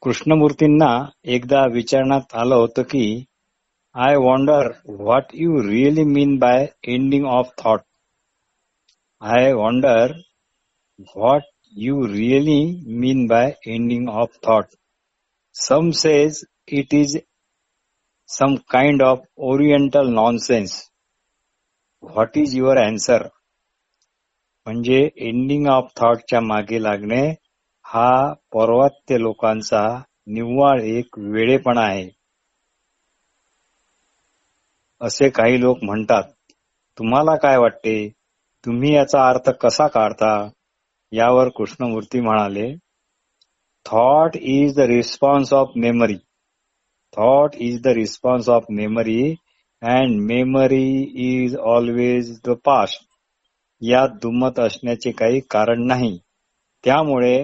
कृष्णमूर्तींना एकदा विचारण्यात आलं होतं की I wonder what you really mean by ending of thought. I wonder what you really mean by ending of thought. Some says it is some kind of oriental nonsense. What is your answer? म्हणजे ending of थॉटच्या मागे लागणे हा पौर्वात्य लोकांचा निव्वळ एक वेडेपणा आहे, असे काही लोक म्हणतात. तुम्हाला काय वाटते? तुम्ही याचा अर्थ कसा काढता? यावर कृष्णमूर्ती म्हणाले, thought is the response of memory. Thought is the response of memory and memory is always the past. यात दुमत असण्याचे काही कारण नाही. त्यामुळे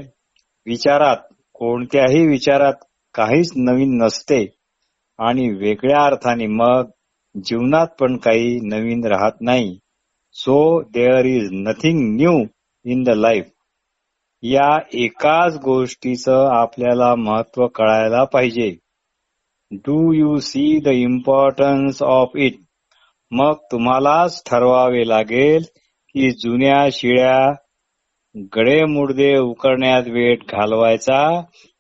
विचारात, कोणत्याही विचारात काहीच नवीन नसते आणि वेगळ्या अर्थाने मग जीवनात पण काही नवीन राहत नाही. So there is nothing new in the life. या एकाच गोष्टीचं आपल्याला महत्व कळायला पाहिजे. Do you see the importance of it? मग तुम्हालाच ठरवावे लागेल की जुन्या शिळ्या गडेमुडदे उकरण्यात वेळ घालवायचा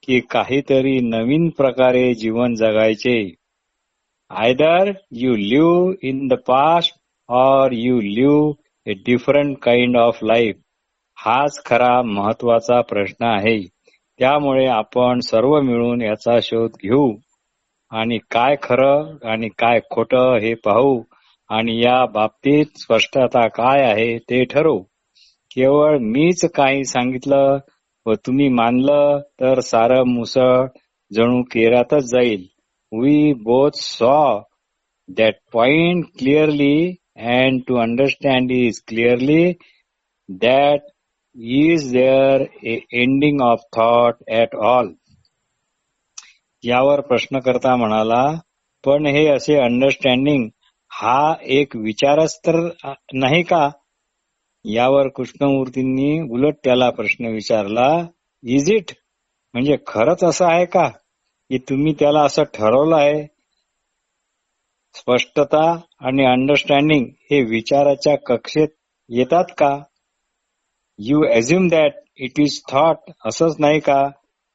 की काहीतरी नवीन प्रकारे जीवन जगायचे. Either you live in the past or you live a different kind of life. हाच खरा महत्वाचा प्रश्न आहे. त्यामुळे आपण सर्व मिळून याचा शोध घेऊ आणि काय खरं आणि काय खोटं हे पाहू आणि या बाबतीत स्पष्टता काय आहे ते ठरवू. केवळ मीच काही सांगितलं व तुम्ही मानलं तर सारं मुसळ जणू केरातच जाईल. We both saw that point clearly, and to understand is clearly that is there a ending of thought at all. यावर प्रश्नकर्ता म्हणाला, पण हे असे अंडरस्टँडिंग हा एक विचारच तर नाही का? यावर कृष्णमूर्तींनी उलट त्याला प्रश्न विचारला, इज इट? म्हणजे खरंच असं आहे का की तुम्ही त्याला असं ठरवलं आहे? स्पष्टता आणि अंडरस्टँडिंग हे विचाराच्या कक्षेत येतात का? You assume that it is thought, असंच नाही का?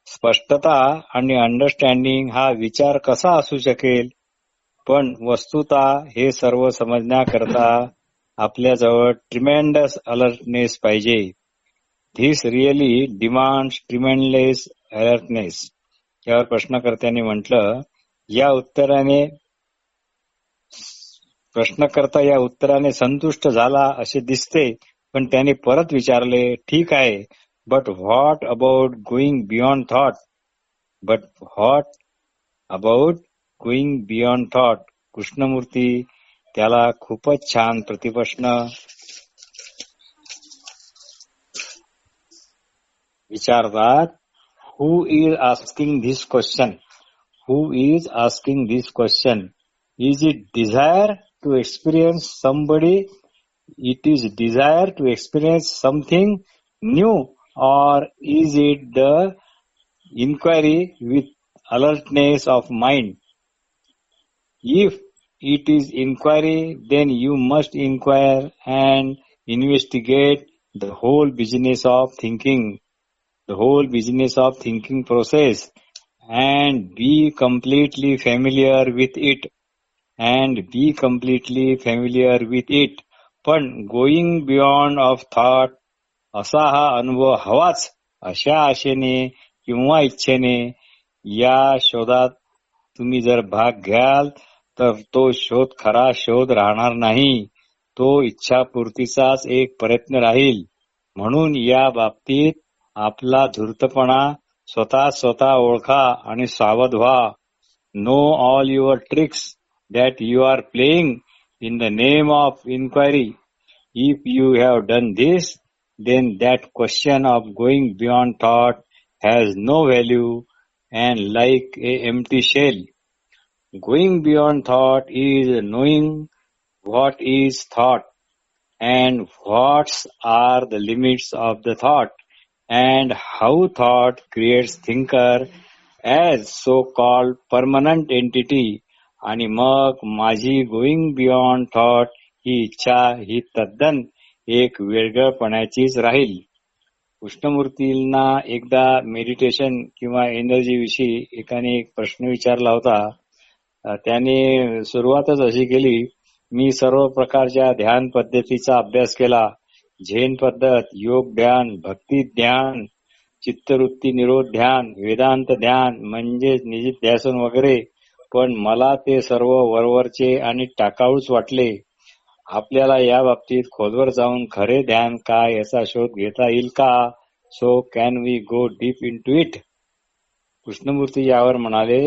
स्पष्टता आणि अंडरस्टँडिंग हा विचार कसा असू शकेल? पण वस्तुतः हे सर्व समजण्याकरता आपल्याजवळ ट्रिमेंडस अलर्टनेस पाहिजे. This really demands tremendous alertness. यावर प्रश्नकर्त्याने म्हटलं, प्रश्नकर्ता या उत्तराने संतुष्ट झाला असे दिसते, पण त्याने परत विचारले, ठीक आहे, but what about going beyond thought? But what about going beyond thought? Krishnamurthy त्याला खूपच छान प्रतिप्रश्न विचारतात. Who is asking this question? Who is asking this question? Is it desire to experience somebody? It is desire to experience something new, or is it the inquiry with alertness of mind? If it is inquiry, then you must inquire and investigate the whole business of thinking. The whole business of thinking process and be completely familiar with it. पण going beyond of thought असा हा अनुभव हवाच अशा आशेने किंवा इच्छेने या शोधात तुम्ही जर भाग घ्याल तर तो शोध खरा शोध राहणार नाही. तो इच्छापूर्तीचाच एक प्रयत्न राहील. म्हणून या बाबतीत आपला धूर्तपणा स्वतः ओळखा आणि सावध व्हा. Know all your tricks that you are playing in the name of inquiry. If you have done this, then that question of going beyond thought has no value and like a empty shell. Going beyond thought is knowing what is thought and what are the limits of the thought and how thought creates thinker as so called permanent entity, आणि मग माझी going beyond thought ही इच्छा ही तद्दन एक वेगळपणाचीच राहील. कृष्णमूर्तींना एकदा meditation किंवा energy विषयी एकाने एक प्रश्न विचारला होता. त्याने सुरुवातच अशी केली, मी सर्व प्रकारच्या ध्यान पद्धतीचा अभ्यास केला. झेन पद्धत, योग ध्यान, भक्ती ध्यान, चित्तवृत्ती निरोध ध्यान, वेदांत ध्यान म्हणजे निधिध्यासन वगैरे, पण मला ते सर्व वरवरचे आणि टाकाऊच वाटले. आपल्याला या बाबतीत खोलवर जाऊन खरे ध्यान काय याचा शोध घेता येईल का? So can we go deep into it? Krishnamurti यावर म्हणाले,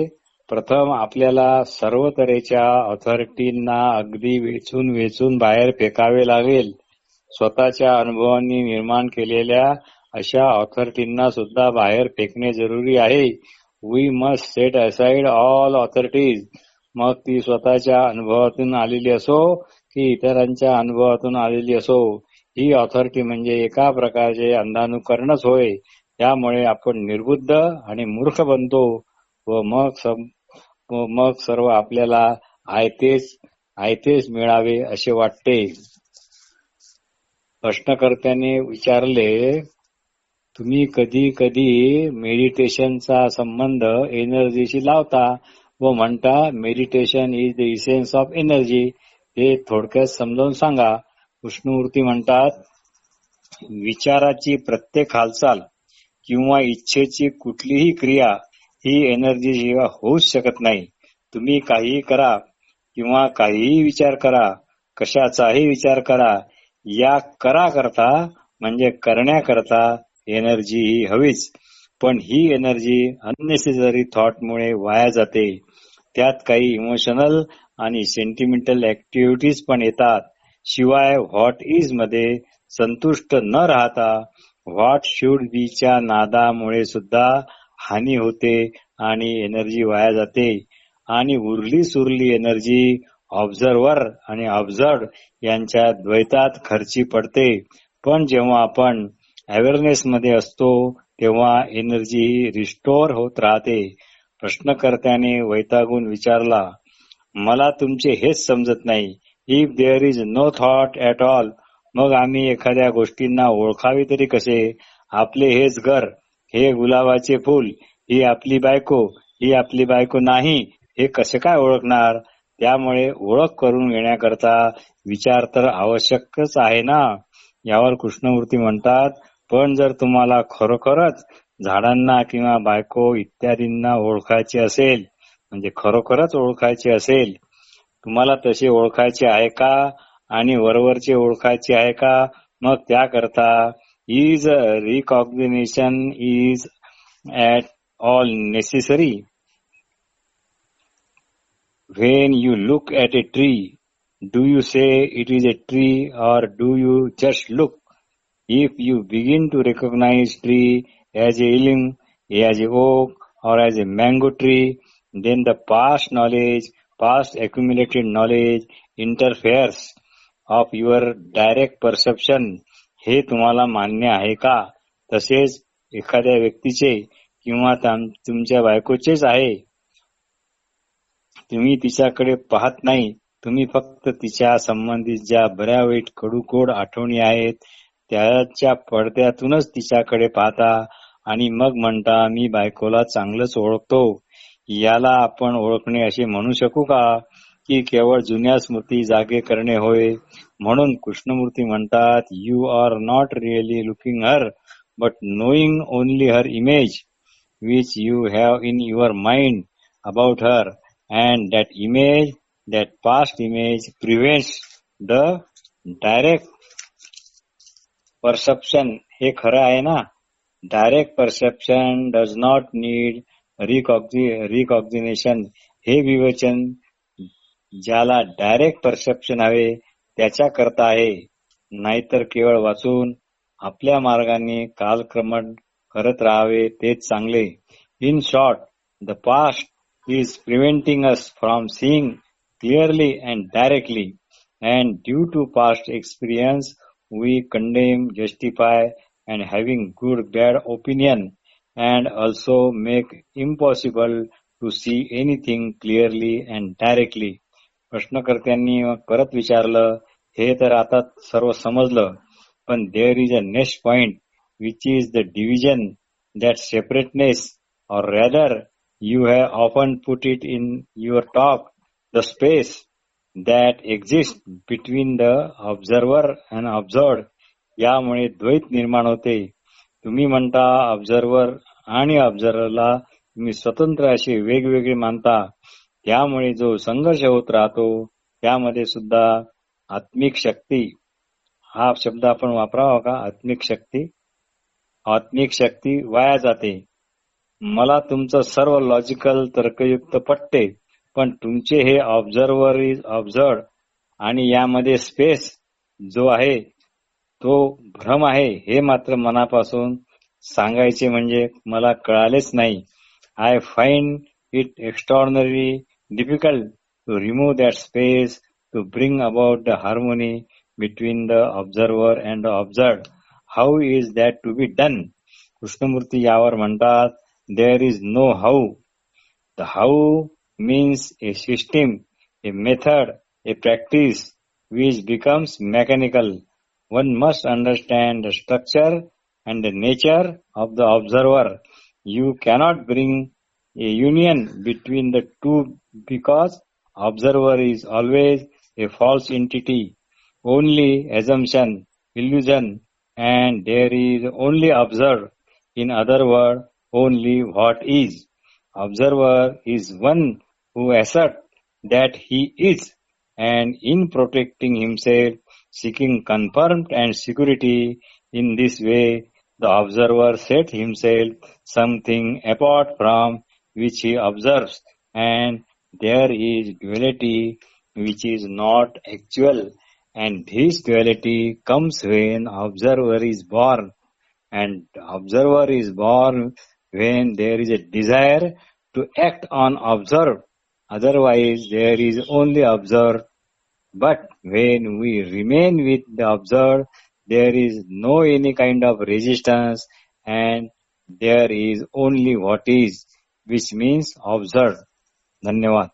प्रथम आपल्याला सर्व तऱ्हेच्या ऑथॉरिटींना अगदी वेचून वेचून बाहेर फेकावे लागेल. स्वतःच्या अनुभवांनी निर्माण केलेल्या अशा ऑथॉरिटींना सुद्धा बाहेर फेकणे जरुरी आहे. We must set aside all authorities. मग ती स्वतःच्या अनुभवातून आलेली असो की इतरांच्या अनुभवातून आलेली असो, ही ऑथॉरिटी म्हणजे एका प्रकारचे अंधानुकरणच होय. त्यामुळे आपण निर्बुद्ध आणि मूर्ख बनतो व मग सर्व आपल्याला आयतेच मिळावे असे वाटते. प्रश्नकर्त्याने विचारले, तुम्ही कधी कधी मेडिटेशनचा संबंध एनर्जीशी लावता व म्हणता meditation is the essence of energy. हे थोडक्यात समजावून सांगा. कृष्णमूर्ती म्हणतात, विचाराची प्रत्येक हालचाल किंवा इच्छेची कुठलीही क्रिया ही एनर्जी शिवाय होऊच शकत नाही. तुम्ही काहीही करा किंवा काहीही विचार करा, कशाचाही विचार करा, या करता म्हणजे करण्याकरता एनर्जी ही हवीच. पण ही एनर्जी अननेसेसरी थॉटमुळे वाया जाते. त्यात काही इमोशनल आणि सेंटिमेंटल ऍक्टिव्हिटीज पण येतात. शिवाय व्हॉट इज मध्ये संतुष्ट न राहता व्हॉट शुड बी च्या नादामुळे सुद्धा हानी होते आणि एनर्जी वाया जाते. आणि उरली सुरली एनर्जी ऑब्झर्वर आणि ऑब्झर्व्ड यांच्या द्वैतात खर्ची पडते. पण जेव्हा आपण अवेअरनेस मध्ये असतो तेव्हा एनर्जी रिस्टोर होत राहते. प्रश्नकर्त्याने वैतागून विचारला, मला तुमचे हेच समजत नाही. If there is no thought at all, मग आम्ही एखाद्या गोष्टींना ओळखावे तरी कसे? आपले हेच घर, हे गुलाबाचे फूल, ही आपली बायको, ही आपली बायको नाही, हे कसे काय ओळखणार? त्यामुळे ओळख करून घेण्याकरता विचार तर आवश्यकच आहे ना. यावर कृष्णमूर्ती म्हणतात, पण जर तुम्हाला खरोखरच झाडांना किंवा बायको इत्यादींना ओळखायचे असेल, म्हणजे खरोखरच ओळखायचे असेल, तुम्हाला तसे ओळखायचे आहे का आणि वरवरचे ओळखायचे आहे का? मग त्याकरता is recognition is at all necessary. When you look at a tree, do you say it is a tree or do you just look? If you begin to recognize tree as a elm, as a oak or as a mango tree, then the past accumulated knowledge interferes of your direct perception. हे तुम्हाला मान्य आहे का? तसेच एखाद्या व्यक्तीचे किंवा तुमच्या बायकोचेच आहे. तुम्ही तिच्याकडे पाहत नाही, तुम्ही फक्त तिच्या संबंधित ज्या बऱ्या वाईट कडूकोड आठवणी आहेत त्याच्या पडद्यातूनच तिच्याकडे पाहता आणि मग म्हणता, मी बायकोला चांगलंच ओळखतो. याला आपण ओळखणे असे म्हणू शकू का, की केवळ जुन्या स्मृती जागे करणे होय? म्हणून कृष्णमूर्ती म्हणतात, you are not really looking her but knowing only her image which you have in your mind about her. And that past image prevents the direct perception. हे खरं आहे ना. Direct perception does not need recognition. हे विवेचन ज्याला direct perception हवे त्याच्या करता आहे, नाहीतर केवळ वाचून आपल्या मार्गाने कालक्रमण करत राहावे तेच चांगले. In short, the past is preventing us from seeing clearly and directly, and due to past experience we condemn, justify and having good bad opinion. and also make impossible to see anything clearly and directly. प्रश्नकर्त्यांनी परत विचारलं, हे तर आता सर्व समजलं, पण there is a next point which is the division, that separateness, or rather you have often put it in your talk, the space that exists between the observer and observed. यामुळे द्वैत निर्माण होते. तुम्ही म्हणता ऑब्झर्वर आणि ऑब्झर्वरला तुम्ही स्वतंत्र असे वेगवेगळे मानता, त्यामुळे जो संघर्ष होत राहतो त्यामध्ये सुद्धा आत्मिक शक्ती, हा शब्द आपण वापरावा का, आत्मिक शक्ती वाया जाते. मला तुमचं सर्व लॉजिकल तर्कयुक्त पटते, पण तुमचे हे ऑब्झर्वर इज ऑब्झर्ड आणि यामध्ये स्पेस जो आहे तो भ्रम आहे हे मात्र मनापासून सांगायचे म्हणजे मला कळालेच नाही. I find it extraordinary difficult to remove that space to bring about the harmony between the observer and the observed. How is that to be done? Krishnamurti यावर म्हणतात, there is no how. The how means a system, a method, a practice which becomes mechanical. One must understand the structure and the nature of the observer. You cannot bring a union between the two because observer is always a false entity, only assumption, illusion, and there is only observed. In other words, only what is. Observer is one who asserts that he is, and in protecting himself, seeking comfort and security. In this way, the observer sets himself something apart from which he observes, and there is duality which is not actual, and this duality comes when observer is born, and observer is born when there is a desire to act on observed. Otherwise, there is only observed. But when we remain with the observed, there is no any kind of resistance, and there is only what is, which means observed. धन्यवाद.